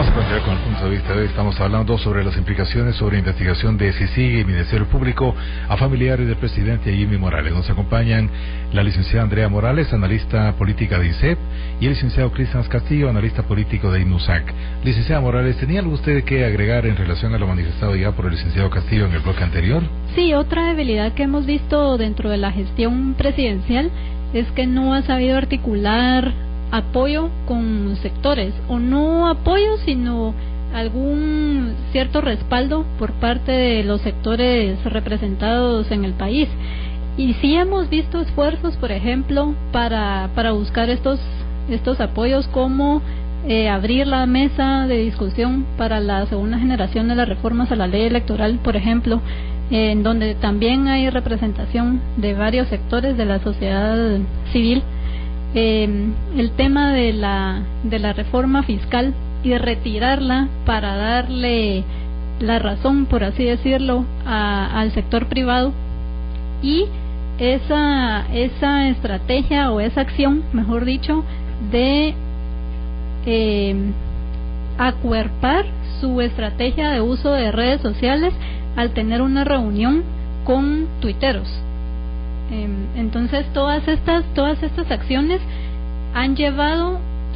Vamos a continuar con el punto de vista de hoy. Estamos hablando sobre las implicaciones sobre investigación de CICIG y Ministerio Público a familiares del presidente Jimmy Morales. Nos acompañan la licenciada Andrea Morales, analista política de INSEP, y el licenciado Cristian Castillo, analista político de INUSAC. Licenciada Morales, ¿tenía algo usted que agregar en relación a lo manifestado ya por el licenciado Castillo en el bloque anterior? Sí, otra debilidad que hemos visto dentro de la gestión presidencial es que no ha sabido articular apoyo con sectores, o no apoyo, sino algún cierto respaldo por parte de los sectores representados en el país. Y sí hemos visto esfuerzos, por ejemplo, para buscar estos apoyos, como abrir la mesa de discusión para la segunda generación de las reformas a la ley electoral, por ejemplo, en donde también hay representación de varios sectores de la sociedad civil. El tema de la reforma fiscal y retirarla para darle la razón, por así decirlo, al sector privado, y esa estrategia, o esa acción, mejor dicho, de acuerpar su estrategia de uso de redes sociales al tener una reunión con tuiteros. Entonces todas estas acciones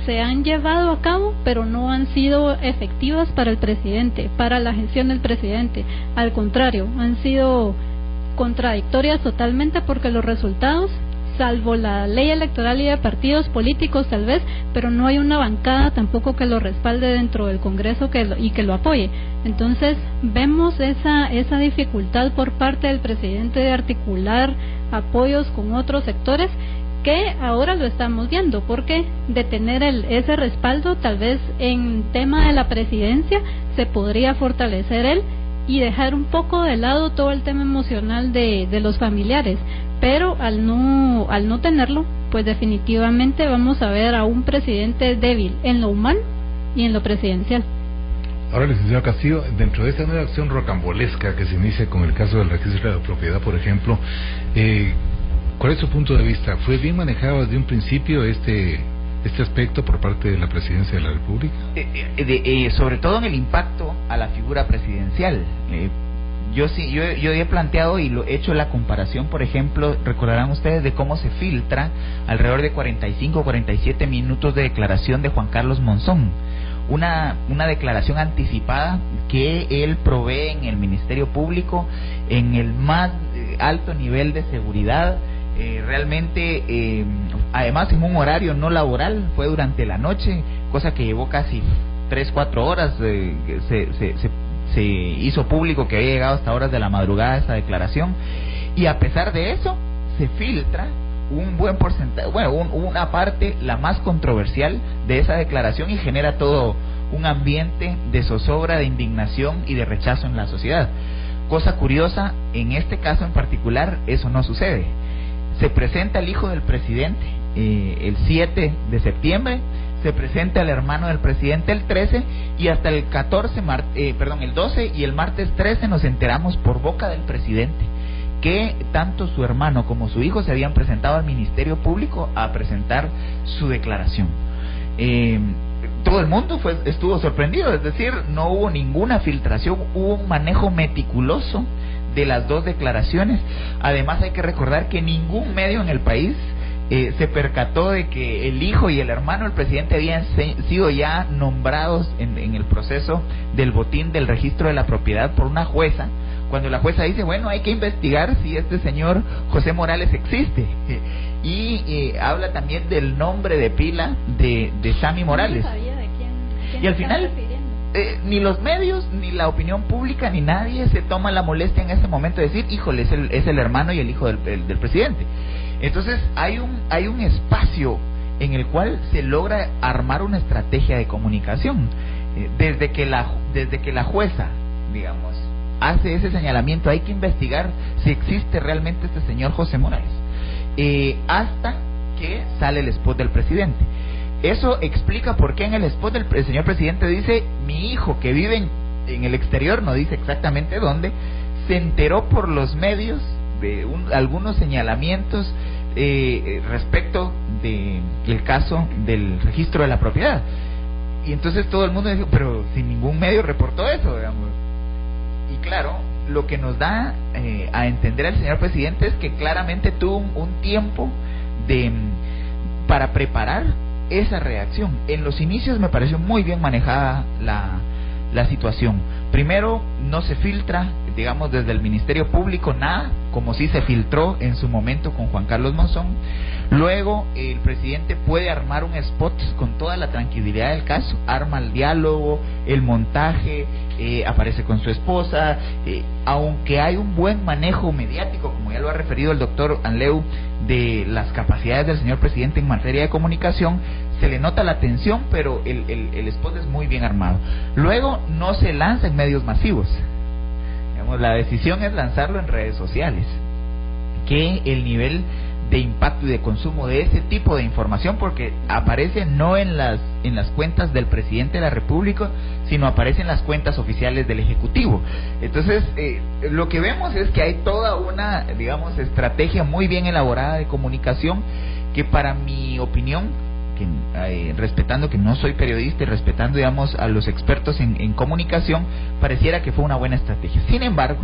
se han llevado a cabo, pero no han sido efectivas para el presidente, para la gestión del presidente. Al contrario, han sido contradictorias totalmente, porque los resultados, salvo la ley electoral y de partidos políticos tal vez, pero no hay una bancada tampoco que lo respalde dentro del Congreso y que lo apoye. Entonces vemos esa dificultad por parte del presidente de articular apoyos con otros sectores, que ahora lo estamos viendo, porque de tener ese respaldo, tal vez en tema de la presidencia se podría fortalecer él y dejar un poco de lado todo el tema emocional de los familiares. Pero al no tenerlo, pues definitivamente vamos a ver a un presidente débil en lo humano y en lo presidencial. Ahora, licenciado Castillo, dentro de esta nueva acción rocambolesca que se inicia con el caso del registro de la propiedad, por ejemplo, ¿cuál es su punto de vista? ¿Fue bien manejado desde un principio este aspecto por parte de la presidencia de la República? Sobre todo en el impacto a la figura presidencial. Yo he planteado y he hecho la comparación, por ejemplo, recordarán ustedes de cómo se filtra alrededor de 47 minutos de declaración de Juan Carlos Monzón, una declaración anticipada que él provee en el Ministerio Público en el más alto nivel de seguridad, realmente, además en un horario no laboral, fue durante la noche, cosa que llevó casi 3-4 horas, se hizo público que había llegado hasta horas de la madrugada esa declaración, y a pesar de eso se filtra un buen porcentaje, una parte, la más controversial de esa declaración, y genera todo un ambiente de zozobra, de indignación y de rechazo en la sociedad. Cosa curiosa, en este caso en particular eso no sucede. Se presenta el hijo del presidente el 7 de septiembre, se presenta el hermano del presidente el 13, y hasta el 12 y el martes 13 nos enteramos por boca del presidente que tanto su hermano como su hijo se habían presentado al Ministerio Público a presentar su declaración. Todo el mundo estuvo sorprendido, es decir, no hubo ninguna filtración, hubo un manejo meticuloso de las dos declaraciones. Además hay que recordar que ningún medio en el país se percató de que el hijo y el hermano del presidente habían sido ya nombrados en el proceso del botín del registro de la propiedad por una jueza, cuando la jueza dice, bueno, hay que investigar si este señor José Morales existe, y habla también del nombre de pila de Sammy Morales. No sabía de quién y al final ni los medios, ni la opinión pública, ni nadie se toma la molestia en ese momento de decir, híjole, es el hermano y el hijo del presidente. Entonces hay un espacio en el cual se logra armar una estrategia de comunicación. Desde que la jueza, digamos, hace ese señalamiento, hay que investigar si existe realmente este señor José Morales, hasta que sale el spot del presidente. Eso explica por qué en el spot el señor presidente dice, mi hijo que vive en el exterior, no dice exactamente dónde, se enteró por los medios de algunos señalamientos respecto del caso del registro de la propiedad. Y entonces todo el mundo dijo, pero si ningún medio reportó eso, digamos. Y claro, lo que nos da a entender al señor presidente es que claramente tuvo un tiempo para preparar esa reacción. En los inicios me pareció muy bien manejada la situación. Primero, no se filtra, digamos, desde el Ministerio Público nada, como sí se filtró en su momento con Juan Carlos Monzón. Luego, el presidente puede armar un spot con toda la tranquilidad del caso, arma el diálogo, el montaje, aparece con su esposa, aunque hay un buen manejo mediático, como ya lo ha referido el doctor Anleu, de las capacidades del señor presidente en materia de comunicación, se le nota la tensión, pero el spot es muy bien armado. Luego, no se lanza en medios masivos. Digamos, la decisión es lanzarlo en redes sociales, que el nivel de impacto y de consumo de ese tipo de información, porque aparece no en las cuentas del presidente de la República, sino aparece en las cuentas oficiales del Ejecutivo. Entonces, lo que vemos es que hay toda una, digamos, estrategia muy bien elaborada de comunicación, que para mi opinión, respetando que no soy periodista y respetando, digamos, a los expertos en comunicación, pareciera que fue una buena estrategia. Sin embargo,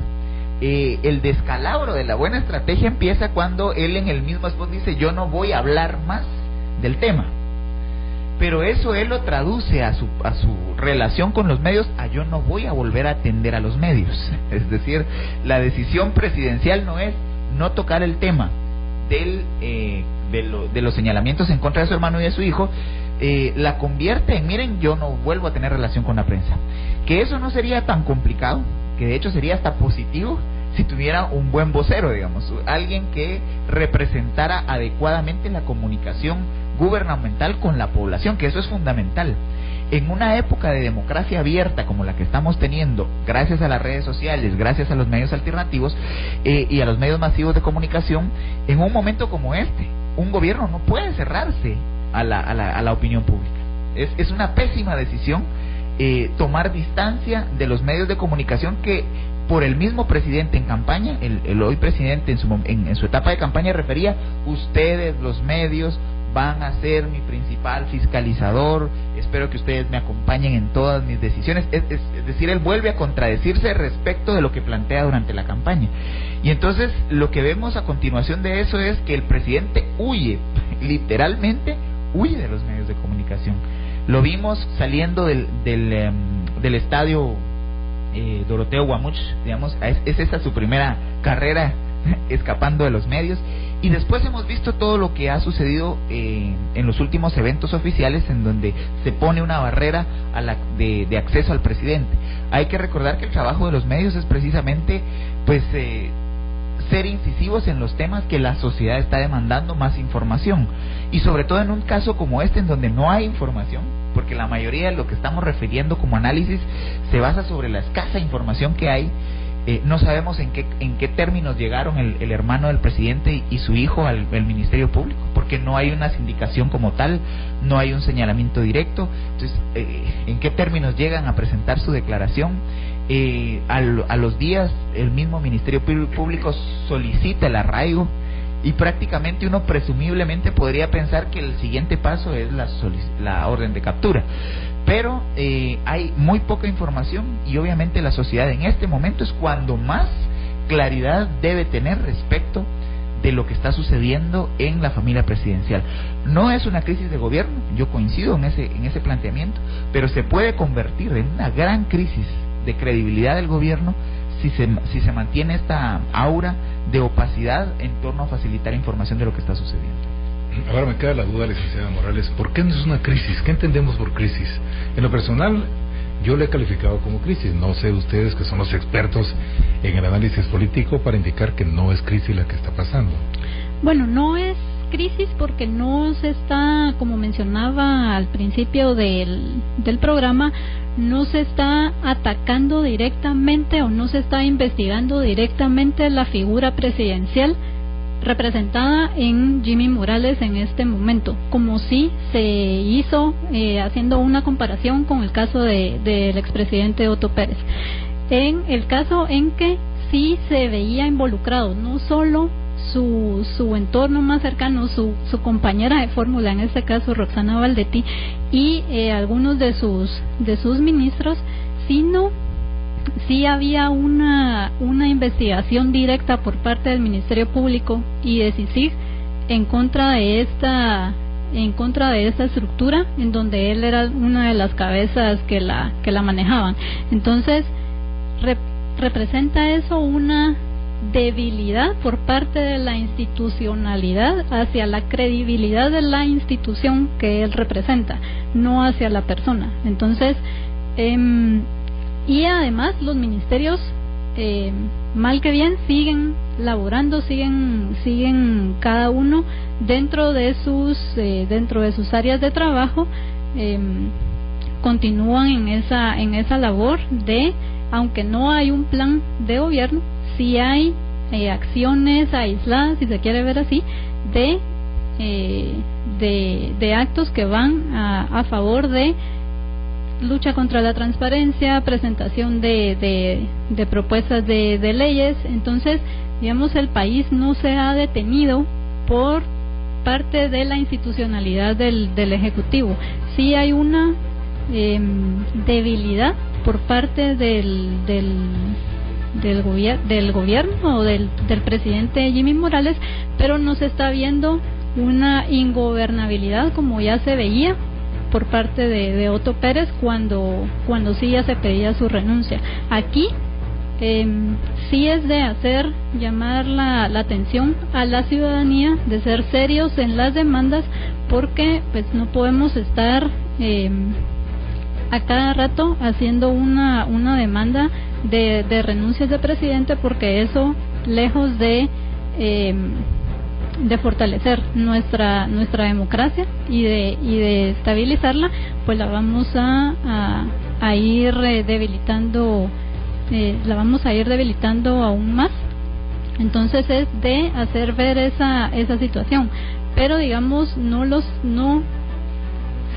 el descalabro de la buena estrategia empieza cuando él en el mismo spot dice: yo no voy a hablar más del tema. Pero eso él lo traduce a su relación con los medios a: yo no voy a volver a atender a los medios. Es decir, la decisión presidencial no es no tocar el tema de los señalamientos en contra de su hermano y de su hijo, la convierte en: miren, yo no vuelvo a tener relación con la prensa. Que eso no sería tan complicado, que de hecho sería hasta positivo si tuviera un buen vocero, digamos, alguien que representara adecuadamente la comunicación gubernamental con la población, que eso es fundamental. En una época de democracia abierta como la que estamos teniendo, gracias a las redes sociales, gracias a los medios alternativos y a los medios masivos de comunicación, en un momento como este, un gobierno no puede cerrarse a la opinión pública. Es una pésima decisión tomar distancia de los medios de comunicación, que por el mismo presidente en campaña, el hoy presidente en su etapa de campaña refería: ustedes, los medios, van a ser mi principal fiscalizador, espero que ustedes me acompañen en todas mis decisiones. Es decir, él vuelve a contradecirse respecto de lo que plantea durante la campaña. Y entonces lo que vemos a continuación de eso es que el presidente huye, literalmente huye de los medios de comunicación. Lo vimos saliendo del estadio Doroteo Guamuch, digamos, es esa su primera carrera escapando de los medios. Y después hemos visto todo lo que ha sucedido en los últimos eventos oficiales, en donde se pone una barrera de acceso al presidente. Hay que recordar que el trabajo de los medios es precisamente pues ser incisivos en los temas que la sociedad está demandando más información, y sobre todo en un caso como este, en donde no hay información, porque la mayoría de lo que estamos refiriendo como análisis se basa sobre la escasa información que hay. No sabemos en qué términos llegaron el hermano del presidente y su hijo al Ministerio Público, porque no hay una sindicación como tal, no hay un señalamiento directo. Entonces, en qué términos llegan a presentar su declaración. A los días el mismo Ministerio Público solicita el arraigo, y prácticamente uno presumiblemente podría pensar que el siguiente paso es la orden de captura. Pero hay muy poca información, y obviamente la sociedad en este momento es cuando más claridad debe tener respecto de lo que está sucediendo en la familia presidencial. No es una crisis de gobierno, yo coincido en ese planteamiento, pero se puede convertir en una gran crisis de credibilidad del gobierno si se mantiene esta aura de opacidad en torno a facilitar información de lo que está sucediendo. Ahora me queda la duda, licenciada Morales, ¿por qué no es una crisis? ¿Qué entendemos por crisis? En lo personal, yo le he calificado como crisis. No sé ustedes, que son los expertos en el análisis político, para indicar que no es crisis la que está pasando. Bueno, no es crisis porque no se está, como mencionaba al principio del programa, no se está atacando directamente o no se está investigando directamente la figura presidencial representada en Jimmy Morales en este momento, como sí se hizo haciendo una comparación con el caso del expresidente Otto Pérez, en el caso en que sí se veía involucrado no solo su entorno más cercano, su compañera de fórmula, en este caso Roxana Valdetti, y algunos de sus ministros, sino sí había una investigación directa por parte del Ministerio Público y de CICIG en contra de esta estructura, en donde él era una de las cabezas que la manejaban. Entonces representa eso una debilidad por parte de la institucionalidad hacia la credibilidad de la institución que él representa, no hacia la persona. Entonces, y además los ministerios, mal que bien, siguen laborando, siguen cada uno dentro de sus áreas de trabajo, continúan en esa labor de, aunque no hay un plan de gobierno, sí hay acciones aisladas, si se quiere ver así, de actos que van a favor de lucha contra la transparencia, presentación de propuestas de leyes. Entonces, digamos, el país no se ha detenido por parte de la institucionalidad del Ejecutivo. Sí hay una debilidad por parte del gobierno o del presidente Jimmy Morales, pero no se está viendo una ingobernabilidad como ya se veía por parte de Otto Pérez cuando sí ya se pedía su renuncia. Aquí sí es de llamar la atención a la ciudadanía, de ser serios en las demandas, porque pues no podemos estar a cada rato haciendo una demanda de renuncias de presidente, porque eso, lejos de fortalecer nuestra democracia y de estabilizarla, pues la vamos a ir debilitando, aún más. Entonces es de hacer ver esa situación, pero digamos no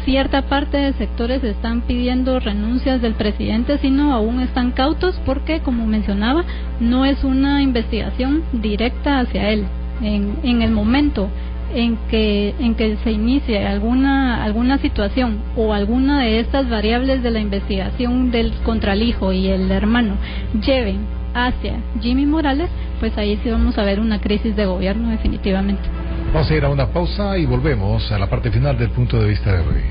cierta parte de sectores están pidiendo renuncias del presidente, sino aún están cautos porque, como mencionaba, no es una investigación directa hacia él. En el momento en que se inicie alguna situación o alguna de estas variables de la investigación contra el hijo y el hermano lleven hacia Jimmy Morales, pues ahí sí vamos a ver una crisis de gobierno definitivamente. Vamos a ir a una pausa y volvemos a la parte final del punto de vista de hoy.